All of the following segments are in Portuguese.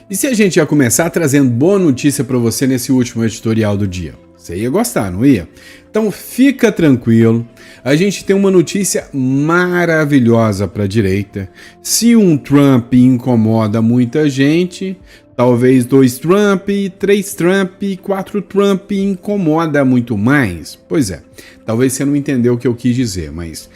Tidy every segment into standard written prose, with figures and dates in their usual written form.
E se a gente ia começar trazendo boa notícia para você nesse último editorial do dia? Você ia gostar, não ia? Então fica tranquilo, a gente tem uma notícia maravilhosa para a direita. Se um Trump incomoda muita gente, talvez 2 Trump, 3 Trump, 4 Trump incomoda muito mais. Pois é, talvez você não entendeu o que eu quis dizer, mas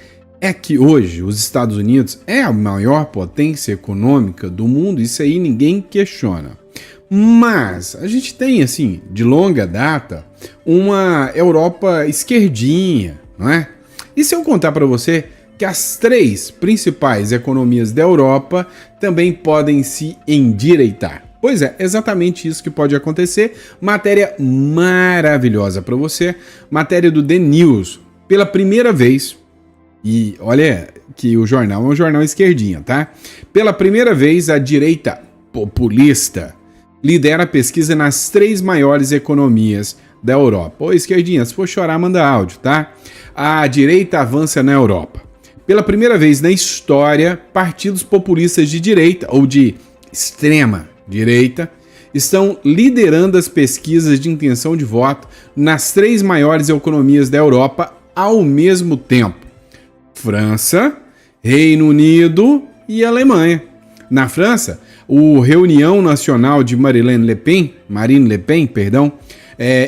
é que hoje os Estados Unidos é a maior potência econômica do mundo, isso aí ninguém questiona. Mas a gente tem, assim, de longa data, uma Europa esquerdinha, não é? E se eu contar para você que as 3 principais economias da Europa também podem se endireitar? Pois é, exatamente isso que pode acontecer. Matéria maravilhosa para você, matéria do The News. Pela primeira vez, e olha que o jornal é um jornal esquerdinha, tá? Pela primeira vez, a direita populista lidera a pesquisa nas 3 maiores economias da Europa. Ô, esquerdinha, se for chorar, manda áudio, tá? A direita avança na Europa. Pela primeira vez na história, partidos populistas de direita ou de extrema direita estão liderando as pesquisas de intenção de voto nas 3 maiores economias da Europa ao mesmo tempo: França, Reino Unido e Alemanha. Na França, o Reunião Nacional de Marine Le Pen,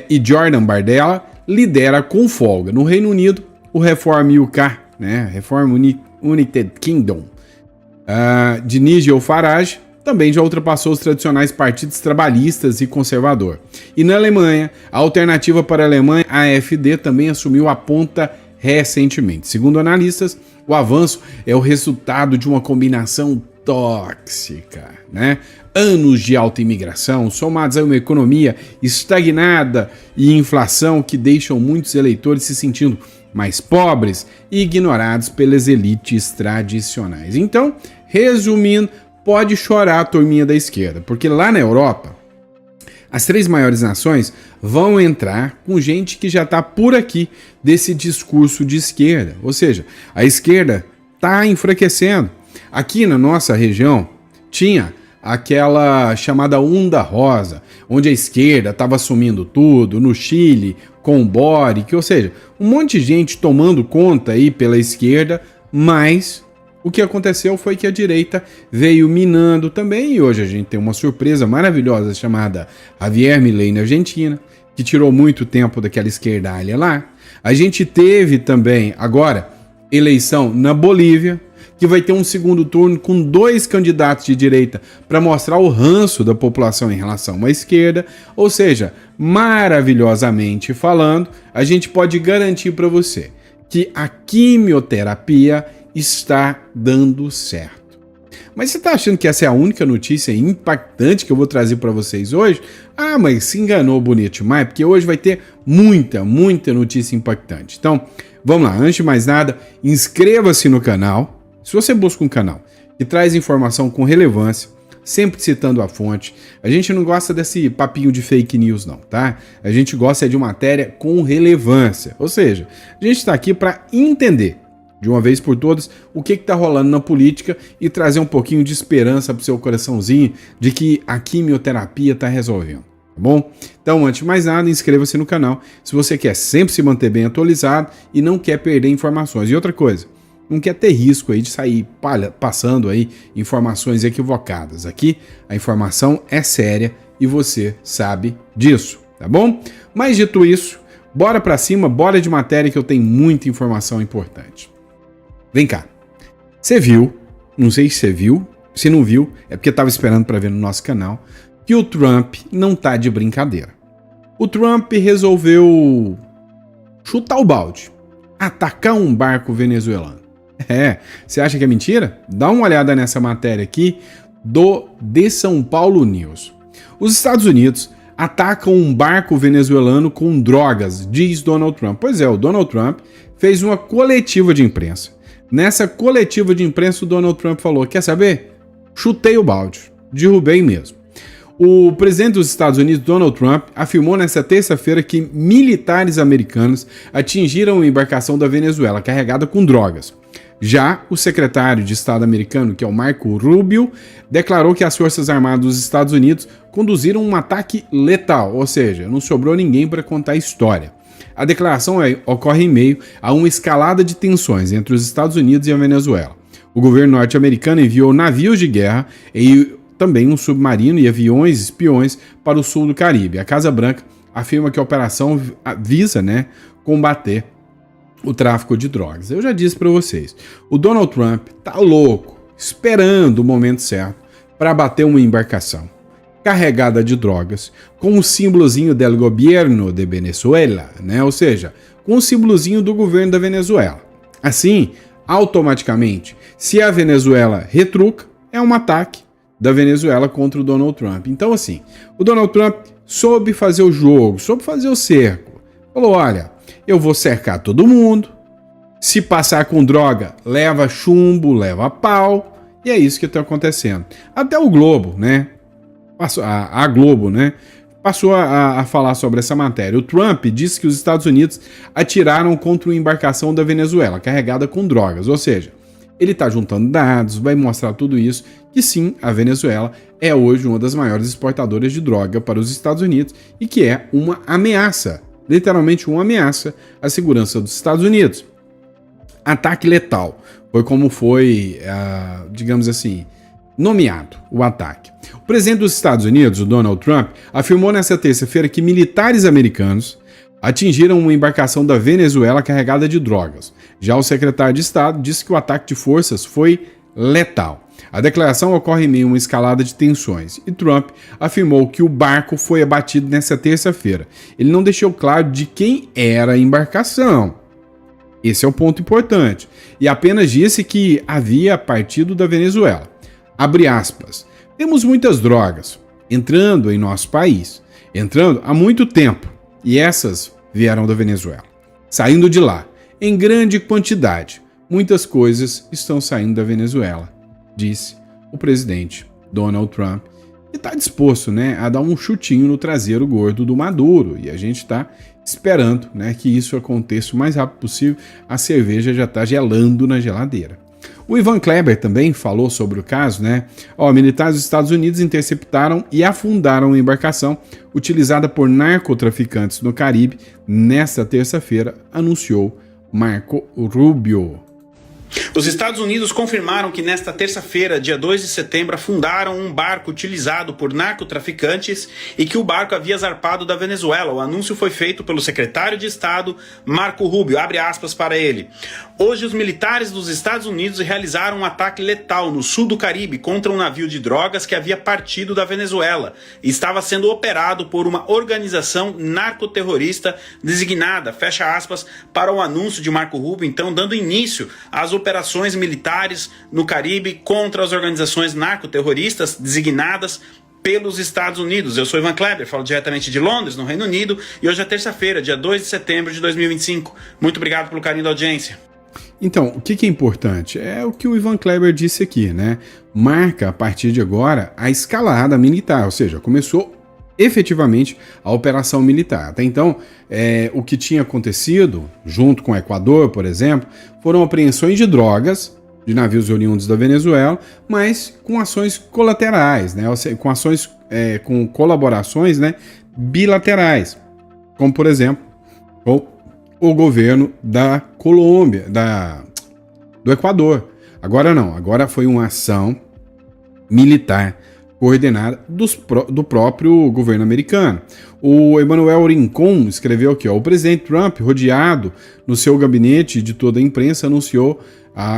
e Jordan Bardella lidera com folga. No Reino Unido, o Reform UK, Reform United Kingdom, de Nigel Farage, também já ultrapassou os tradicionais partidos trabalhistas e conservador. E na Alemanha, a Alternativa para a Alemanha, a AfD, também assumiu a ponta recentemente. Segundo analistas, o avanço é o resultado de uma combinação tóxica, né? Anos de alta imigração, somados a uma economia estagnada e inflação que deixam muitos eleitores se sentindo mais pobres e ignorados pelas elites tradicionais. Então, resumindo, pode chorar a turminha da esquerda, porque lá na Europa, as 3 maiores nações vão entrar com gente que já está por aqui desse discurso de esquerda. Ou seja, a esquerda está enfraquecendo. Aqui na nossa região tinha aquela chamada onda rosa, onde a esquerda estava assumindo tudo, no Chile, com o Boric, ou seja, um monte de gente tomando conta aí pela esquerda, mas o que aconteceu foi que a direita veio minando também, e hoje a gente tem uma surpresa maravilhosa chamada Javier Milei na Argentina, que tirou muito tempo daquela esquerdalha lá. A gente teve também, agora, eleição na Bolívia, que vai ter um segundo turno com 2 candidatos de direita para mostrar o ranço da população em relação à esquerda. Ou seja, maravilhosamente falando, a gente pode garantir para você que a quimioterapia está dando certo. Mas você está achando que essa é a única notícia impactante que eu vou trazer para vocês hoje? Ah, mas se enganou bonito demais, porque hoje vai ter muita notícia impactante. Então, vamos lá, antes de mais nada, inscreva-se no canal. Se você busca um canal que traz informação com relevância, sempre citando a fonte, a gente não gosta desse papinho de fake news não, tá? A gente gosta de matéria com relevância, ou seja, a gente está aqui para entender de uma vez por todas o que está rolando na política e trazer um pouquinho de esperança para o seu coraçãozinho de que a quimioterapia está resolvendo, tá bom? Então, antes de mais nada, inscreva-se no canal se você quer sempre se manter bem atualizado e não quer perder informações. E outra coisa, não quer ter risco aí de sair passando aí informações equivocadas. Aqui a informação é séria e você sabe disso, tá bom? Mas dito isso, bora pra cima, bora de matéria que eu tenho muita informação importante. Vem cá, você viu, não sei se você viu, se não viu, é porque estava esperando para ver no nosso canal, que o Trump não tá de brincadeira. O Trump resolveu chutar o balde, atacar um barco venezuelano. Você acha que é mentira? Dá uma olhada nessa matéria aqui do The São Paulo News. Os Estados Unidos atacam um barco venezuelano com drogas, diz Donald Trump. Pois é, o Donald Trump fez uma coletiva de imprensa. Nessa coletiva de imprensa, o Donald Trump falou: quer saber? Chutei o balde, derrubei mesmo. O presidente dos Estados Unidos, Donald Trump, afirmou nesta terça-feira que militares americanos atingiram uma embarcação da Venezuela carregada com drogas. Já o secretário de Estado americano, que é o Marco Rubio, declarou que as Forças Armadas dos Estados Unidos conduziram um ataque letal, ou seja, não sobrou ninguém para contar a história. A declaração ocorre em meio a uma escalada de tensões entre os Estados Unidos e a Venezuela. O governo norte-americano enviou navios de guerra e também um submarino e aviões espiões para o sul do Caribe. A Casa Branca afirma que a operação visa, combater o tráfico de drogas. Eu já disse para vocês, o Donald Trump tá louco, esperando o momento certo para abater uma embarcação carregada de drogas com o símbolozinho del gobierno de Venezuela, ou seja, com o símbolozinho do governo da Venezuela. Assim, automaticamente, se a Venezuela retruca, é um ataque da Venezuela contra o Donald Trump. Então, assim, o Donald Trump soube fazer o jogo, soube fazer o cerco. Falou, olha, eu vou cercar todo mundo, se passar com droga, leva chumbo, leva pau, e é isso que está acontecendo. Até o Globo, a Globo, passou a falar sobre essa matéria. O Trump disse que os Estados Unidos atiraram contra uma embarcação da Venezuela, carregada com drogas, ou seja, ele está juntando dados, vai mostrar tudo isso, que sim, a Venezuela é hoje uma das maiores exportadoras de droga para os Estados Unidos e que é uma ameaça, literalmente uma ameaça à segurança dos Estados Unidos. Ataque letal foi como foi, digamos assim, nomeado o ataque. O presidente dos Estados Unidos, o Donald Trump, afirmou nesta terça-feira que militares americanos atingiram uma embarcação da Venezuela carregada de drogas. Já o secretário de Estado disse que o ataque de forças foi letal. A declaração ocorre em meio a uma escalada de tensões e Trump afirmou que o barco foi abatido nesta terça-feira. Ele não deixou claro de quem era a embarcação. Esse é o ponto importante. E apenas disse que havia partido da Venezuela. Abre aspas. Temos muitas drogas entrando em nosso país, entrando há muito tempo, e essas vieram da Venezuela. Saindo de lá, em grande quantidade. Muitas coisas estão saindo da Venezuela, disse o presidente Donald Trump, que está disposto a dar um chutinho no traseiro gordo do Maduro. E a gente está esperando que isso aconteça o mais rápido possível. A cerveja já está gelando na geladeira. O Ivan Kleber também falou sobre o caso, militares dos Estados Unidos interceptaram e afundaram uma embarcação utilizada por narcotraficantes no Caribe nesta terça-feira, anunciou Marco Rubio. Os Estados Unidos confirmaram que nesta terça-feira, dia 2 de setembro, afundaram um barco utilizado por narcotraficantes e que o barco havia zarpado da Venezuela. O anúncio foi feito pelo secretário de Estado, Marco Rubio, abre aspas para ele. Hoje, os militares dos Estados Unidos realizaram um ataque letal no sul do Caribe contra um navio de drogas que havia partido da Venezuela e estava sendo operado por uma organização narcoterrorista designada, fecha aspas, para o anúncio de Marco Rubio, então dando início às operações militares no Caribe contra as organizações narcoterroristas designadas pelos Estados Unidos. Eu sou Ivan Kleber, falo diretamente de Londres, no Reino Unido, e hoje é terça-feira, dia 2 de setembro de 2025. Muito obrigado pelo carinho da audiência. Então, o que é importante? É o que o Ivan Kleber disse aqui, Marca, a partir de agora, a escalada militar, ou seja, começou efetivamente a operação militar. Até então, o que tinha acontecido, junto com o Equador, por exemplo, foram apreensões de drogas de navios oriundos da Venezuela, mas com ações colaterais, ou seja, com ações, com colaborações bilaterais, como, por exemplo, o governo da Colômbia, do Equador. Agora não, agora foi uma ação militar coordenada do próprio governo americano. O Emmanuel Rincon escreveu aqui, o presidente Trump, rodeado no seu gabinete de toda a imprensa, anunciou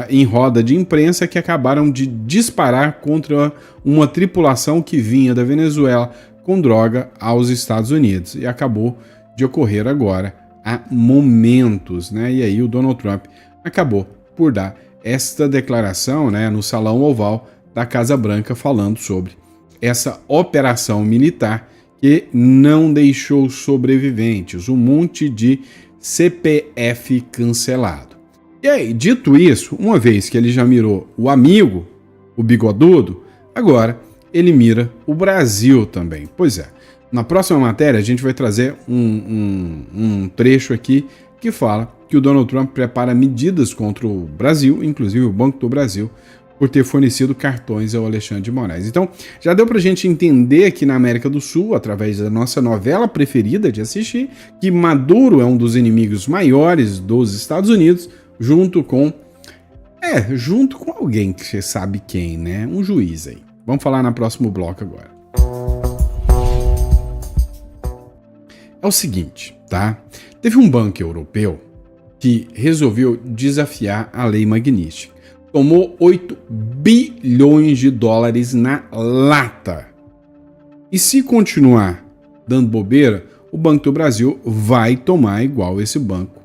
em roda de imprensa que acabaram de disparar contra uma tripulação que vinha da Venezuela com droga aos Estados Unidos. E acabou de ocorrer agora, há momentos, E aí o Donald Trump acabou por dar esta declaração, no Salão Oval da Casa Branca, falando sobre essa operação militar que não deixou sobreviventes, um monte de CPF cancelado. E aí, dito isso, uma vez que ele já mirou o amigo, o bigodudo, agora ele mira o Brasil também. Pois é, na próxima matéria a gente vai trazer um trecho aqui que fala que o Donald Trump prepara medidas contra o Brasil, inclusive o Banco do Brasil, por ter fornecido cartões ao Alexandre de Moraes. Então, já deu pra gente entender aqui na América do Sul, através da nossa novela preferida de assistir, que Maduro é um dos inimigos maiores dos Estados Unidos, junto com alguém que você sabe quem, né? Um juiz aí. Vamos falar no próximo bloco agora. É o seguinte, tá? Teve um banco europeu que resolveu desafiar a lei Magnitsky. Tomou 8 bilhões de dólares na lata. E se continuar dando bobeira, o Banco do Brasil vai tomar igual esse banco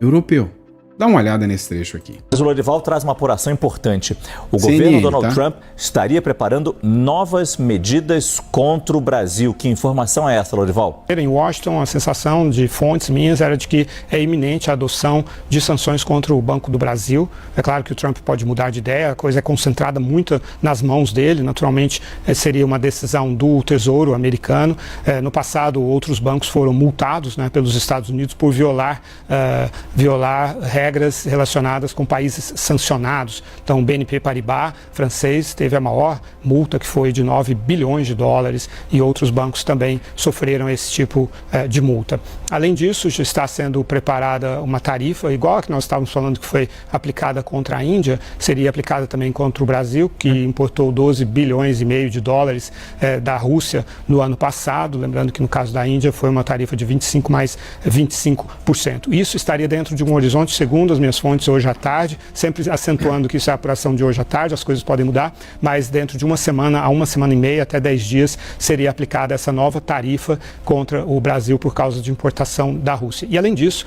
europeu. Dá uma olhada nesse trecho aqui. Mas o Lorival traz uma apuração importante. O governo Donald Trump estaria preparando novas medidas contra o Brasil. Que informação é essa, Lorival? Em Washington, a sensação de fontes minhas era de que é iminente a adoção de sanções contra o Banco do Brasil. É claro que o Trump pode mudar de ideia, a coisa é concentrada muito nas mãos dele. Naturalmente, seria uma decisão do Tesouro americano. No passado, outros bancos foram multados, né, pelos Estados Unidos por violar regras relacionadas com países sancionados. Então, o BNP Paribas francês teve a maior multa, que foi de 9 bilhões de dólares, e outros bancos também sofreram esse tipo de multa. Além disso, já está sendo preparada uma tarifa, igual a que nós estávamos falando que foi aplicada contra a Índia, seria aplicada também contra o Brasil, que importou 12 bilhões e meio de dólares da Rússia no ano passado. Lembrando que no caso da Índia foi uma tarifa de 25% mais 25%. Isso estaria dentro de um horizonte, segundo as minhas fontes, hoje à tarde, sempre acentuando que isso é a apuração de hoje à tarde, as coisas podem mudar, mas dentro de uma semana a uma semana e meia, até 10 dias, seria aplicada essa nova tarifa contra o Brasil por causa de importação da Rússia. E além disso,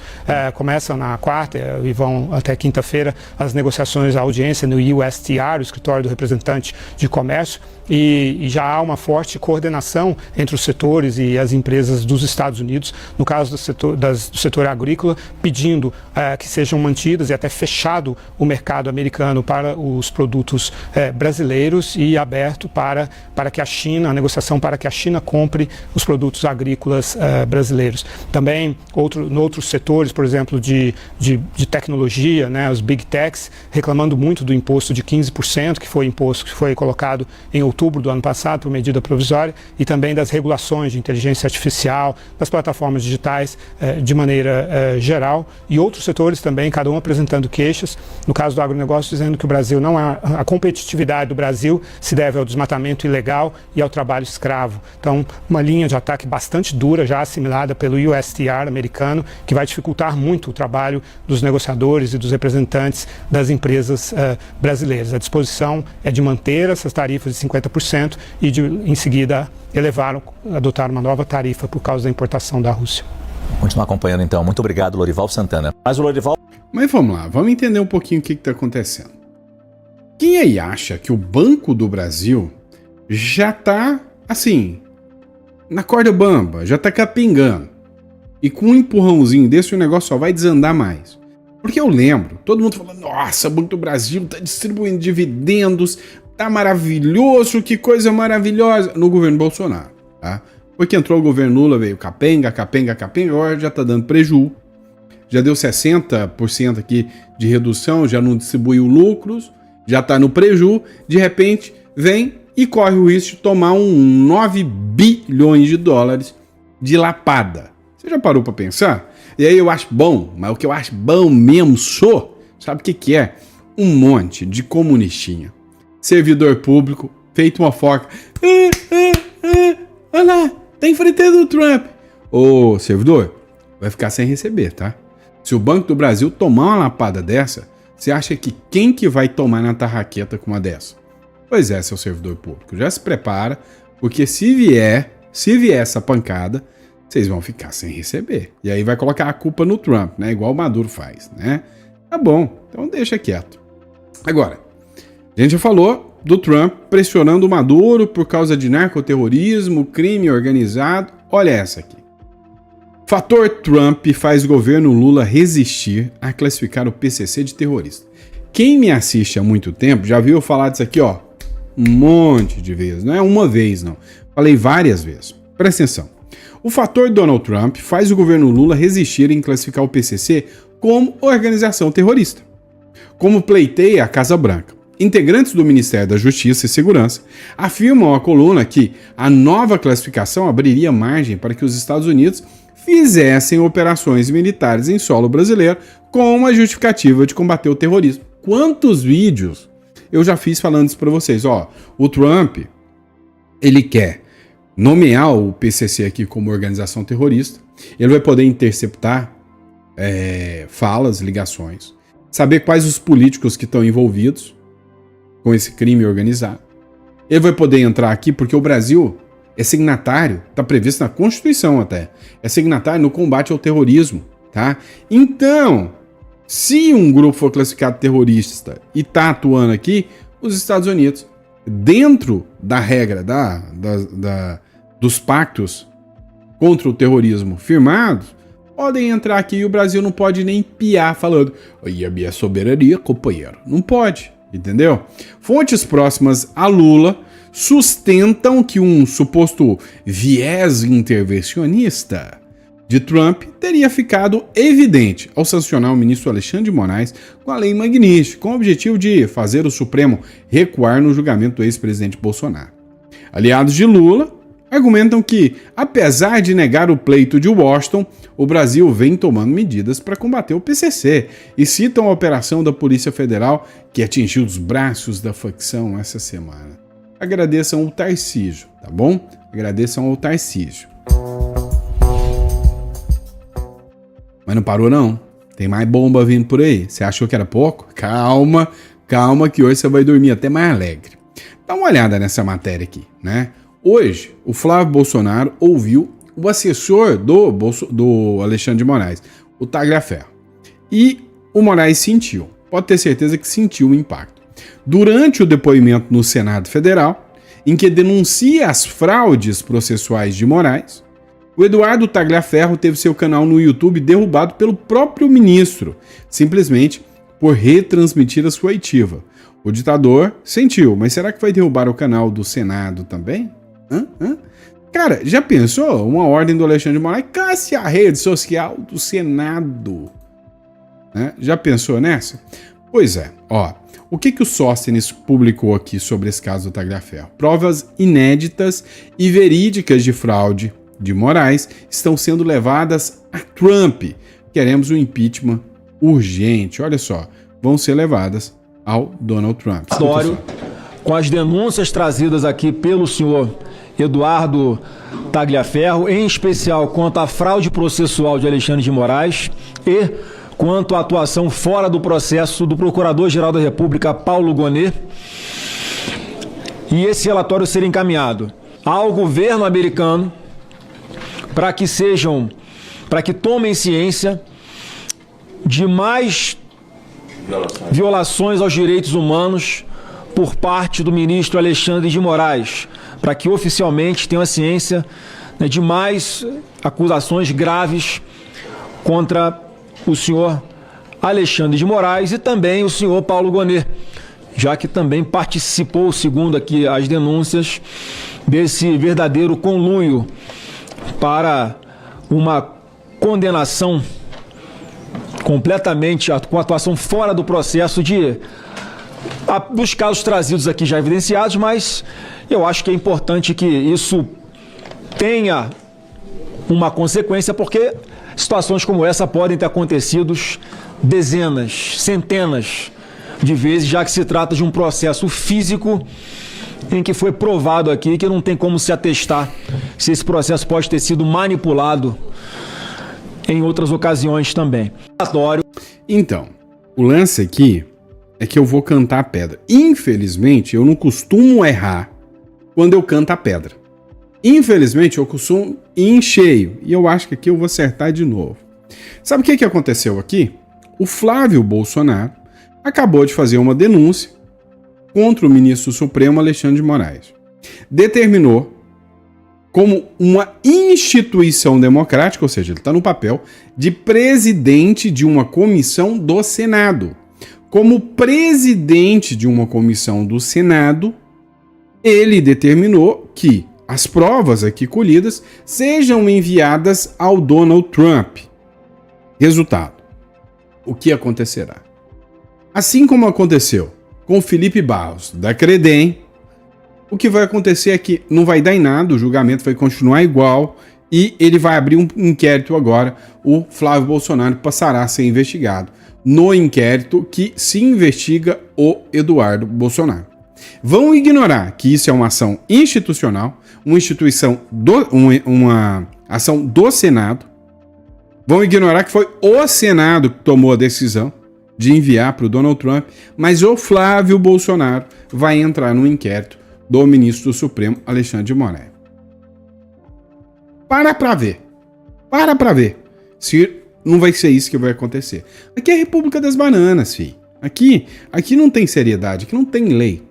começam na quarta e vão até quinta-feira as negociações, a audiência no USTR, o Escritório do Representante de Comércio, e já há uma forte coordenação entre os setores e as empresas dos Estados Unidos, no caso do setor agrícola, pedindo que sejam mantidas e até fechado o mercado americano para os produtos brasileiros e aberto para que a negociação para que a China compre os produtos agrícolas brasileiros. Também outros setores, por exemplo, de tecnologia, né, os Big Techs, reclamando muito do imposto de 15%, que foi colocado em outubro do ano passado por medida provisória, e também das regulações de inteligência artificial, das plataformas digitais de maneira geral, e outros setores também, cada um apresentando queixas. No caso do agronegócio, dizendo que o Brasil não é a competitividade do Brasil se deve ao desmatamento ilegal e ao trabalho escravo. Então, uma linha de ataque bastante dura, já assimilada pelo USTR americano, que vai dificultar muito o trabalho dos negociadores e dos representantes das empresas brasileiras. A disposição é de manter essas tarifas de 50% e em seguida adotar uma nova tarifa por causa da importação da Rússia. Continuar acompanhando então. Muito obrigado, Lorival Santana. Mas vamos lá, vamos entender um pouquinho o que está acontecendo. Quem aí acha que o Banco do Brasil já está, assim, na corda bamba, já está capingando, e com um empurrãozinho desse o negócio só vai desandar mais? Porque eu lembro, todo mundo falando, nossa, o Banco do Brasil está distribuindo dividendos, tá maravilhoso, que coisa maravilhosa, no governo Bolsonaro, tá? Porque entrou o governo Lula, veio capenga, agora já tá dando prejuízo, já deu 60% aqui de redução, já não distribuiu lucros, já tá no prejuízo, de repente vem e corre o risco de tomar 9 bilhões de dólares de lapada. Você já parou para pensar? E aí eu acho bom, mas o que eu acho bom mesmo sabe o que é? Um monte de comunistinha, servidor público, feito uma foca. Olha lá, tá enfrentando o Trump. Ô, servidor, vai ficar sem receber, tá? Se o Banco do Brasil tomar uma lapada dessa, você acha que quem que vai tomar na tarraqueta com uma dessa? Pois é, seu servidor público, já se prepara, porque se vier essa pancada, vocês vão ficar sem receber. E aí vai colocar a culpa no Trump, né? Igual o Maduro faz, né? Tá bom, então deixa quieto. Agora, a gente já falou do Trump pressionando o Maduro por causa de narcoterrorismo, crime organizado. Olha essa aqui. Fator Trump faz governo Lula resistir a classificar o PCC de terrorista. Quem me assiste há muito tempo já viu eu falar disso aqui, ó, um monte de vezes. Não é uma vez, não. Falei várias vezes. Presta atenção. O fator Donald Trump faz o governo Lula resistir em classificar o PCC como organização terrorista, como pleiteia a Casa Branca. Integrantes do Ministério da Justiça e Segurança afirmam à coluna que a nova classificação abriria margem para que os Estados Unidos fizessem operações militares em solo brasileiro com uma justificativa de combater o terrorismo. Quantos vídeos eu já fiz falando isso para vocês? O Trump, ele quer nomear o PCC aqui como organização terrorista, ele vai poder interceptar falas, ligações, saber quais os políticos que estão envolvidos com esse crime organizado. Ele vai poder entrar aqui porque o Brasil é signatário, está previsto na Constituição até, é signatário no combate ao terrorismo, tá? Então, se um grupo for classificado terrorista e está atuando aqui, os Estados Unidos, dentro da regra dos pactos contra o terrorismo firmados, podem entrar aqui e o Brasil não pode nem piar falando "e a minha soberania, companheiro". Não pode, entendeu? Fontes próximas a Lula sustentam que um suposto viés intervencionista de Trump teria ficado evidente ao sancionar o ministro Alexandre de Moraes com a Lei Magnitsky, com o objetivo de fazer o Supremo recuar no julgamento do ex-presidente Bolsonaro. Aliados de Lula argumentam que, apesar de negar o pleito de Washington, o Brasil vem tomando medidas para combater o PCC e citam a operação da Polícia Federal que atingiu os braços da facção essa semana. Agradeçam ao Tarcísio, tá bom? Agradeçam ao Tarcísio. Mas não parou não. Tem mais bomba vindo por aí. Você achou que era pouco? Calma, calma que hoje você vai dormir até mais alegre. Dá uma olhada nessa matéria aqui, né? Hoje, o Flávio Bolsonaro ouviu o assessor do Alexandre de Moraes, o Tagliaferro. E o Moraes sentiu, pode ter certeza que sentiu o impacto. Durante o depoimento no Senado Federal, em que denuncia as fraudes processuais de Moraes, o Eduardo Tagliaferro teve seu canal no YouTube derrubado pelo próprio ministro, simplesmente por retransmitir a sua oitiva. O ditador sentiu, mas será que vai derrubar o canal do Senado também? Cara, já pensou uma ordem do Alexandre de Moraes? Casse a rede social do Senado. Né? Já pensou nessa? Pois é, o que o Sóstenes publicou aqui sobre esse caso do Tagliaferro? Provas inéditas e verídicas de fraude de Moraes estão sendo levadas a Trump. Queremos um impeachment urgente. Olha só, vão ser levadas ao Donald Trump. Com as denúncias trazidas aqui pelo senhor Eduardo Tagliaferro, em especial quanto à fraude processual de Alexandre de Moraes e quanto à atuação fora do processo do Procurador-Geral da República, Paulo Gonet, e esse relatório ser encaminhado ao governo americano para que tomem ciência de mais violações aos direitos humanos por parte do ministro Alexandre de Moraes, para que oficialmente tenham ciência de mais acusações graves contra o senhor Alexandre de Moraes e também o senhor Paulo Gonet, já que também participou, segundo aqui as denúncias, desse verdadeiro conluio para uma condenação completamente com atuação fora do processo dos casos trazidos aqui já evidenciados, mas eu acho que é importante que isso tenha uma consequência, porque situações como essa podem ter acontecido dezenas, centenas de vezes, já que se trata de um processo físico em que foi provado aqui que não tem como se atestar se esse processo pode ter sido manipulado em outras ocasiões também. Então, o lance aqui é que eu vou cantar a pedra. Infelizmente, eu não costumo errar quando eu canto a pedra. Infelizmente, eu costumo ir em cheio. E eu acho que aqui eu vou acertar de novo. Sabe o que aconteceu aqui? O Flávio Bolsonaro acabou de fazer uma denúncia contra o ministro Supremo Alexandre de Moraes. Determinou como uma instituição democrática, ou seja, ele está no papel de presidente de uma comissão do Senado. Como presidente de uma comissão do Senado, ele determinou que as provas aqui colhidas sejam enviadas ao Donald Trump. Resultado: o que acontecerá? Assim como aconteceu com o Felipe Barros, da Credem, o que vai acontecer é que não vai dar em nada, o julgamento vai continuar igual e ele vai abrir um inquérito agora. O Flávio Bolsonaro passará a ser investigado no inquérito que se investiga o Eduardo Bolsonaro. Vão ignorar que isso é uma ação institucional, uma ação do Senado. Vão ignorar que foi o Senado que tomou a decisão de enviar para o Donald Trump, mas o Flávio Bolsonaro vai entrar no inquérito do ministro do Supremo, Alexandre de Moraes. Para pra ver se não vai ser isso que vai acontecer. Aqui é a República das Bananas, filho. Aqui não tem seriedade, aqui não tem lei.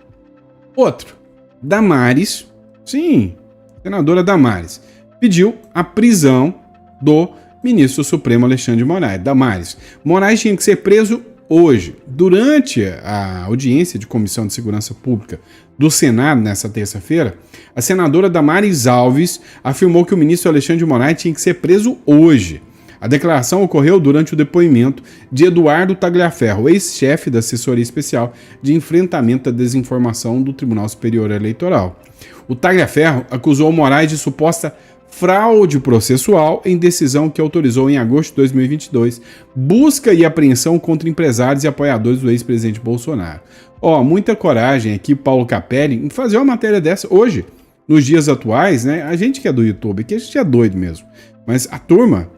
Outro, Damares, sim, senadora Damares, pediu a prisão do ministro do Supremo, Alexandre de Moraes. Damares, Moraes tinha que ser preso hoje. Durante a audiência de Comissão de Segurança Pública do Senado, nessa terça-feira, a senadora Damares Alves afirmou que o ministro Alexandre de Moraes tinha que ser preso hoje. A declaração ocorreu durante o depoimento de Eduardo Tagliaferro, ex-chefe da Assessoria Especial de Enfrentamento à Desinformação do Tribunal Superior Eleitoral. O Tagliaferro acusou Moraes de suposta fraude processual em decisão que autorizou em agosto de 2022 busca e apreensão contra empresários e apoiadores do ex-presidente Bolsonaro. Muita coragem aqui, Paulo Capelli, em fazer uma matéria dessa hoje, nos dias atuais, né? A gente que é do YouTube, que a gente é doido mesmo, mas a turma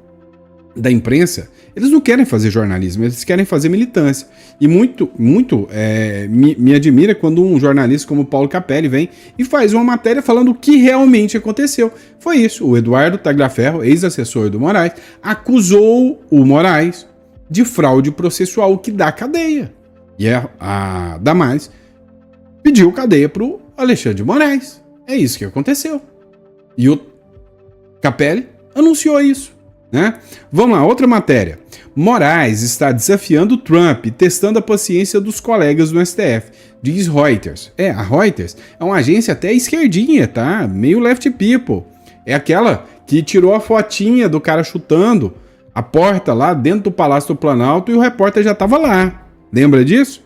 da imprensa, eles não querem fazer jornalismo, eles querem fazer militância. E muito me admira quando um jornalista como Paulo Capelli vem e faz uma matéria falando o que realmente aconteceu. Foi isso, o Eduardo Tagliaferro, ex-assessor do Moraes, acusou o Moraes de fraude processual, o que dá cadeia. E a Damares pediu cadeia para o Alexandre de Moraes. É isso que aconteceu. E o Capelli anunciou isso. Né? Vamos lá, outra matéria. Moraes está desafiando Trump, testando a paciência dos colegas no STF, diz Reuters. A Reuters é uma agência até esquerdinha, tá? Meio left people. É aquela que tirou a fotinha do cara chutando a porta lá dentro do Palácio do Planalto e o repórter já estava lá. Lembra disso?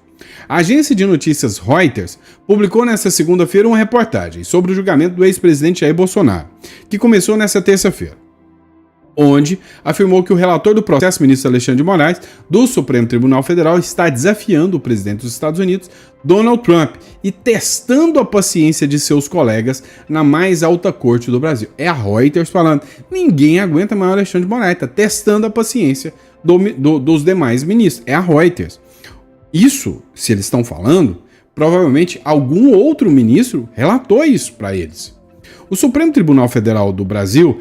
A agência de notícias Reuters publicou nesta segunda-feira uma reportagem sobre o julgamento do ex-presidente Jair Bolsonaro, que começou nesta terça-feira, onde afirmou que o relator do processo, ministro Alexandre de Moraes, do Supremo Tribunal Federal, está desafiando o presidente dos Estados Unidos, Donald Trump, e testando a paciência de seus colegas na mais alta corte do Brasil. É a Reuters falando. Ninguém aguenta mais o Alexandre de Moraes, está testando a paciência dos demais ministros. É a Reuters. Isso, se eles estão falando, provavelmente algum outro ministro relatou isso para eles. O Supremo Tribunal Federal do Brasil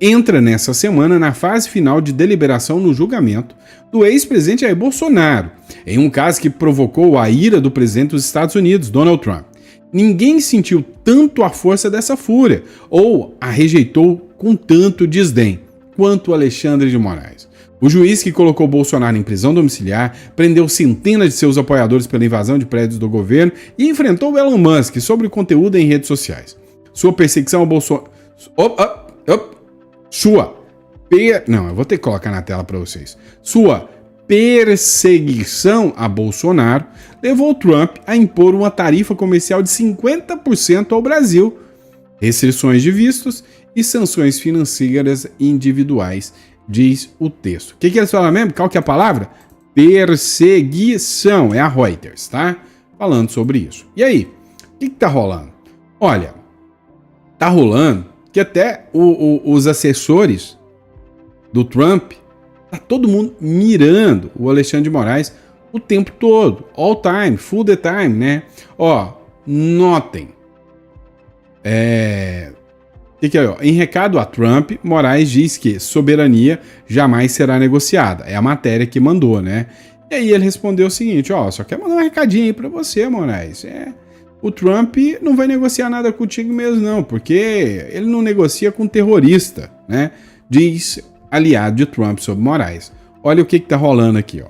entra nessa semana na fase final de deliberação no julgamento do ex-presidente Jair Bolsonaro, em um caso que provocou a ira do presidente dos Estados Unidos, Donald Trump. Ninguém sentiu tanto a força dessa fúria, ou a rejeitou com tanto desdém, quanto Alexandre de Moraes. O juiz que colocou Bolsonaro em prisão domiciliar, prendeu centenas de seus apoiadores pela invasão de prédios do governo e enfrentou o Elon Musk sobre o conteúdo em redes sociais. Sua perseguição ao Bolsonaro... Não, eu vou ter que colocar na tela para vocês. Sua perseguição a Bolsonaro levou Trump a impor uma tarifa comercial de 50% ao Brasil, restrições de vistos e sanções financeiras individuais, diz o texto. O que eles falam mesmo? Qual que é a palavra? Perseguição. É a Reuters, tá? Falando sobre isso. E aí? O que tá rolando? Olha, tá rolando que até os assessores do Trump, tá todo mundo mirando o Alexandre de Moraes o tempo todo. All time, full the time, né? Notem. Em recado a Trump, Moraes diz que soberania jamais será negociada. É a matéria que mandou, né? E aí ele respondeu o seguinte, só quer mandar um recadinho aí pra você, Moraes. O Trump não vai negociar nada contigo mesmo não, porque ele não negocia com terrorista, né? Diz aliado de Trump sobre Moraes. Olha o que tá rolando aqui, ó.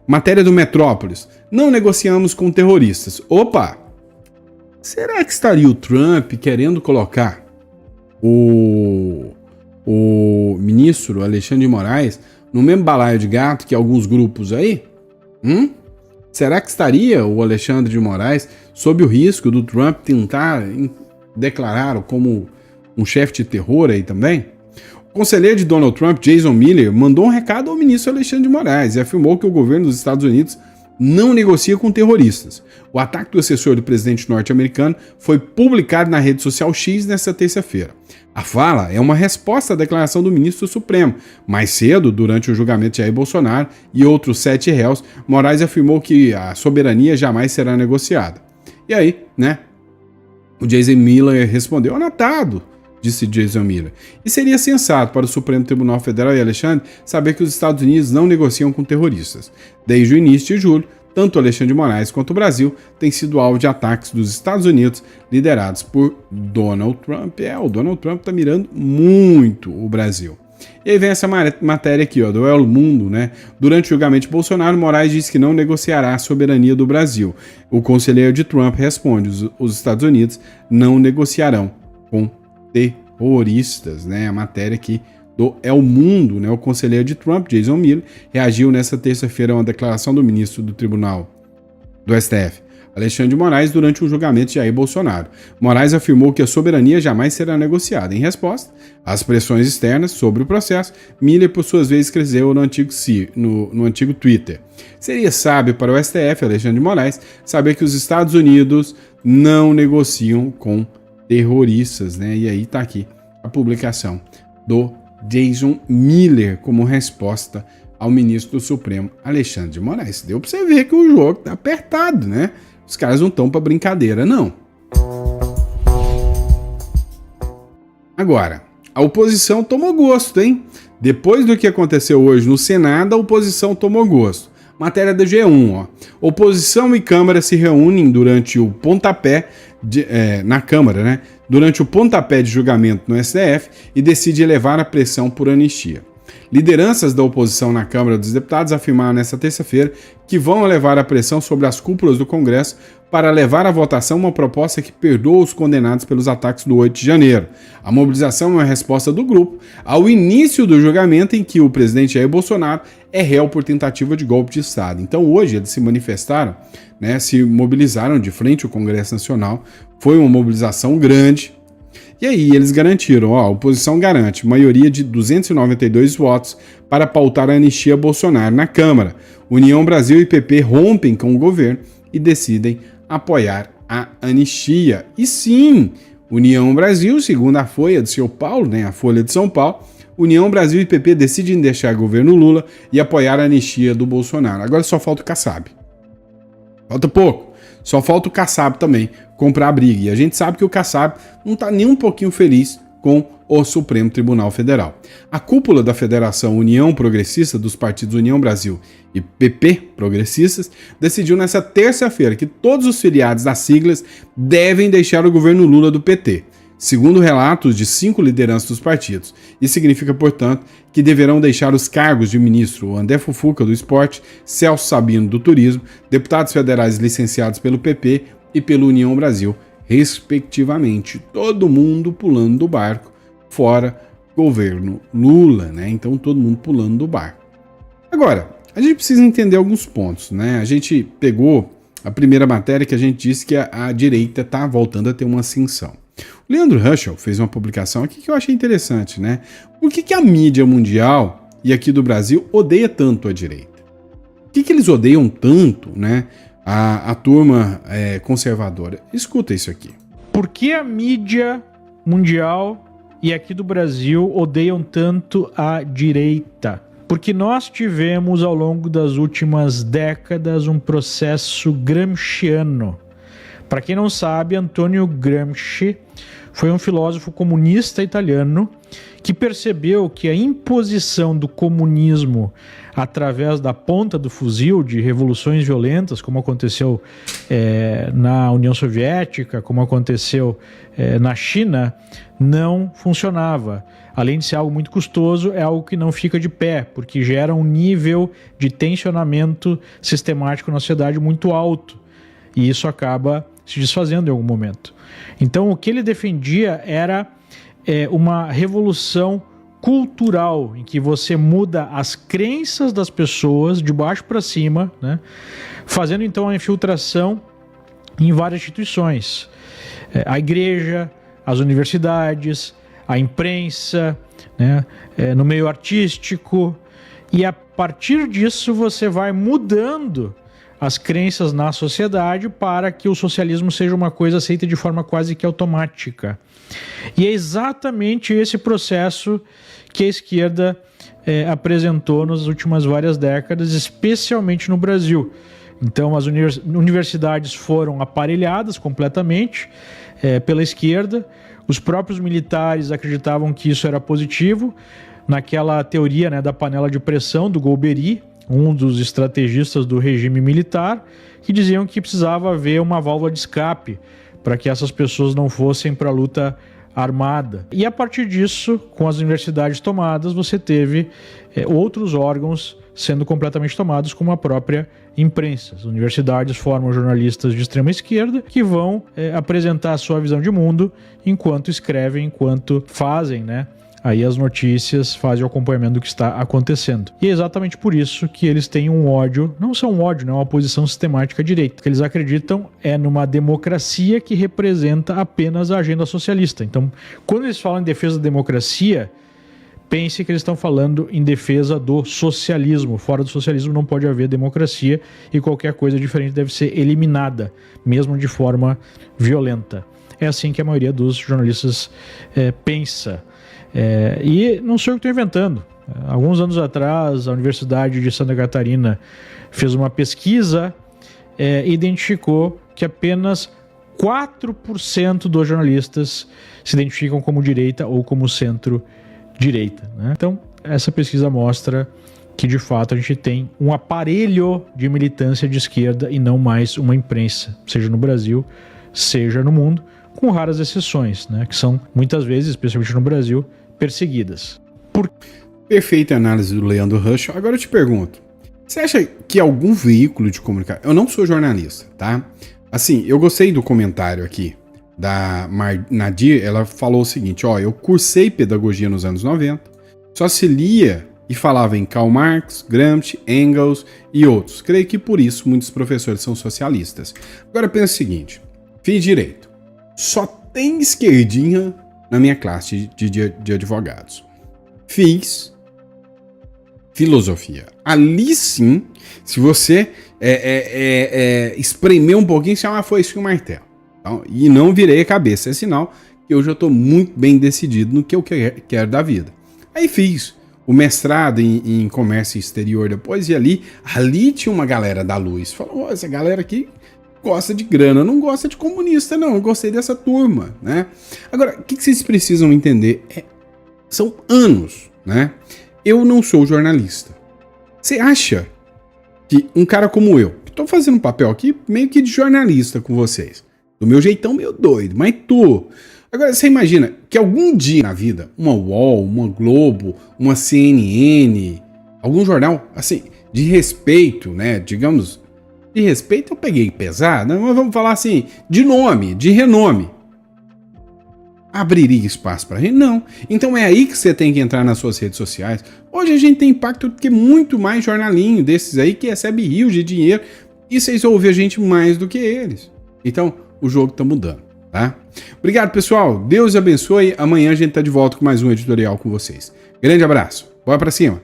Matéria do Metrópolis. Não negociamos com terroristas. Opa! Será que estaria o Trump querendo colocar o ministro Alexandre de Moraes no mesmo balaio de gato que alguns grupos aí? Será que estaria o Alexandre de Moraes sob o risco do Trump tentar declarar como um chefe de terror aí também? O conselheiro de Donald Trump, Jason Miller, mandou um recado ao ministro Alexandre de Moraes e afirmou que o governo dos Estados Unidos não negocia com terroristas. O ataque do assessor do presidente norte-americano foi publicado na rede social X nesta terça-feira. A fala é uma resposta à declaração do ministro Supremo. Mais cedo, durante o julgamento de Jair Bolsonaro e outros 7 réus, Moraes afirmou que a soberania jamais será negociada. E aí, né? O Jason Miller respondeu: anotado, disse Jason Miller. E seria sensato para o Supremo Tribunal Federal e Alexandre saber que os Estados Unidos não negociam com terroristas. Desde o início de julho, tanto Alexandre de Moraes quanto o Brasil têm sido alvo de ataques dos Estados Unidos liderados por Donald Trump. O Donald Trump está mirando muito o Brasil. E aí vem essa matéria aqui, ó, do El Mundo, né? Durante o julgamento de Bolsonaro, Moraes disse que não negociará a soberania do Brasil. O conselheiro de Trump responde: os Estados Unidos não negociarão com terroristas, né? A matéria aqui do El Mundo, né? O conselheiro de Trump, Jason Miller, reagiu nesta terça-feira a uma declaração do ministro do Tribunal do STF, Alexandre de Moraes, durante o julgamento de Jair Bolsonaro. Moraes afirmou que a soberania jamais será negociada. Em resposta às pressões externas sobre o processo, Miller, por sua vez, escreveu no antigo Twitter: seria sábio para o STF, Alexandre de Moraes, saber que os Estados Unidos não negociam com terroristas, né? E aí tá aqui a publicação do Jason Miller como resposta ao ministro do Supremo, Alexandre de Moraes. Deu pra você ver que o jogo tá apertado, né? Os caras não estão pra brincadeira, não. Agora, a oposição tomou gosto, hein? Depois do que aconteceu hoje no Senado, a oposição tomou gosto. Matéria da G1, ó. Oposição e Câmara se reúnem durante o pontapé na Câmara, né? Durante o pontapé de julgamento no STF e decide elevar a pressão por anistia. Lideranças da oposição na Câmara dos Deputados afirmaram nesta terça-feira que vão elevar a pressão sobre as cúpulas do Congresso para levar à votação uma proposta que perdoa os condenados pelos ataques do 8 de janeiro. A mobilização é uma resposta do grupo ao início do julgamento em que o presidente Jair Bolsonaro é réu por tentativa de golpe de Estado. Então hoje eles se manifestaram, né, se mobilizaram de frente ao Congresso Nacional. Foi uma mobilização grande. E aí eles garantiram, a oposição garante maioria de 292 votos para pautar a anistia a Bolsonaro na Câmara. União Brasil e PP rompem com o governo e decidem apoiar a anistia. E sim, União Brasil, segundo a Folha de São Paulo, né, a Folha de São Paulo, União Brasil e PP decidem deixar o governo Lula e apoiar a anistia do Bolsonaro. Agora só falta o Kassab. Falta pouco. Só falta o Kassab também comprar a briga. E a gente sabe que o Kassab não está nem um pouquinho feliz com o Supremo Tribunal Federal. A cúpula da Federação União Progressista dos partidos União Brasil e PP Progressistas decidiu nesta terça-feira que todos os filiados das siglas devem deixar o governo Lula do PT, segundo relatos de 5 lideranças dos partidos. Isso significa, portanto, que deverão deixar os cargos de ministro André Fufuca, do Esporte, Celso Sabino, do Turismo, deputados federais licenciados pelo PP e pela União Brasil, respectivamente. Todo mundo pulando do barco, fora governo Lula, né? Então todo mundo pulando do barco. Agora, a gente precisa entender alguns pontos, né? A gente pegou a primeira matéria que a gente disse que a direita está voltando a ter uma ascensão. O Leandro Ruschel fez uma publicação aqui que eu achei interessante, né? Por que a mídia mundial e aqui do Brasil odeia tanto a direita? Por que eles odeiam tanto, né, a turma conservadora? Escuta isso aqui. Por que a mídia mundial e aqui do Brasil odeiam tanto a direita? Porque nós tivemos ao longo das últimas décadas um processo gramsciano. Para quem não sabe, Antônio Gramsci foi um filósofo comunista italiano que percebeu que a imposição do comunismo através da ponta do fuzil de revoluções violentas, como aconteceu na União Soviética, como aconteceu na China, não funcionava. Além de ser algo muito custoso, é algo que não fica de pé, porque gera um nível de tensionamento sistemático na sociedade muito alto. E isso acaba se desfazendo em algum momento. Então, o que ele defendia era uma revolução cultural, em que você muda as crenças das pessoas de baixo para cima, né? Fazendo então a infiltração em várias instituições. A igreja, as universidades, a imprensa, né? No meio artístico, e a partir disso você vai mudando as crenças na sociedade para que o socialismo seja uma coisa aceita de forma quase que automática. E é exatamente esse processo que a esquerda apresentou nas últimas várias décadas, especialmente no Brasil. Então as universidades foram aparelhadas completamente pela esquerda. Os próprios militares acreditavam que isso era positivo, naquela teoria, né, da panela de pressão do Golbery, um dos estrategistas do regime militar, que diziam que precisava haver uma válvula de escape para que essas pessoas não fossem para a luta armada. E a partir disso, com as universidades tomadas, você teve outros órgãos sendo completamente tomados, como a própria imprensa. As universidades formam jornalistas de extrema esquerda que vão apresentar a sua visão de mundo enquanto escrevem, enquanto fazem, né, aí as notícias, fazem o acompanhamento do que está acontecendo. E é exatamente por isso que eles têm um ódio, não só um ódio, né, uma posição sistemática à direita. O que eles acreditam numa democracia que representa apenas a agenda socialista. Então, quando eles falam em defesa da democracia, pense que eles estão falando em defesa do socialismo. Fora do socialismo não pode haver democracia e qualquer coisa diferente deve ser eliminada, mesmo de forma violenta. É assim que a maioria dos jornalistas pensa. E não sou eu que estou inventando. Alguns anos atrás, a Universidade de Santa Catarina fez uma pesquisa e identificou que apenas 4% dos jornalistas se identificam como direita ou como centro-direita, né? Então, essa pesquisa mostra que, de fato, a gente tem um aparelho de militância de esquerda e não mais uma imprensa, seja no Brasil, seja no mundo, com raras exceções, né, que são, muitas vezes, especialmente no Brasil, perseguidas. Perfeita análise do Leandro Rush. Agora eu te pergunto, você acha que algum veículo de comunicação... Eu não sou jornalista, tá? Assim, eu gostei do comentário aqui da Nadir. Ela falou o seguinte, eu cursei pedagogia nos anos 90, só se lia e falava em Karl Marx, Gramsci, Engels e outros. Creio que por isso muitos professores são socialistas. Agora pensa o seguinte, fiz direito, só tem esquerdinha na minha classe de advogados. Fiz filosofia. Ali sim, se você espremer um pouquinho, chama foice e um martelo. Então, e não virei a cabeça. É sinal que eu já estou muito bem decidido no que eu quero da vida. Aí fiz o mestrado em comércio exterior depois, e ali tinha uma galera da luz. Falou, essa galera aqui gosta de grana, não gosta de comunista, não. Eu gostei dessa turma, né? Agora, o que vocês precisam entender? São anos, né? Eu não sou jornalista. Você acha que um cara como eu, que tô fazendo um papel aqui meio que de jornalista com vocês, do meu jeitão meio doido, mas tô. Agora, você imagina que algum dia na vida, uma UOL, uma Globo, uma CNN, algum jornal, assim, de respeito, né? Digamos, de respeito eu peguei pesado, mas vamos falar assim, de nome, de renome. Abriria espaço para gente? Não. Então é aí que você tem que entrar nas suas redes sociais. Hoje a gente tem impacto do que muito mais jornalinho desses aí que recebe rios de dinheiro e vocês ouvem a gente mais do que eles. Então o jogo tá mudando, tá? Obrigado, pessoal. Deus abençoe. Amanhã a gente tá de volta com mais um editorial com vocês. Grande abraço. Bora para cima.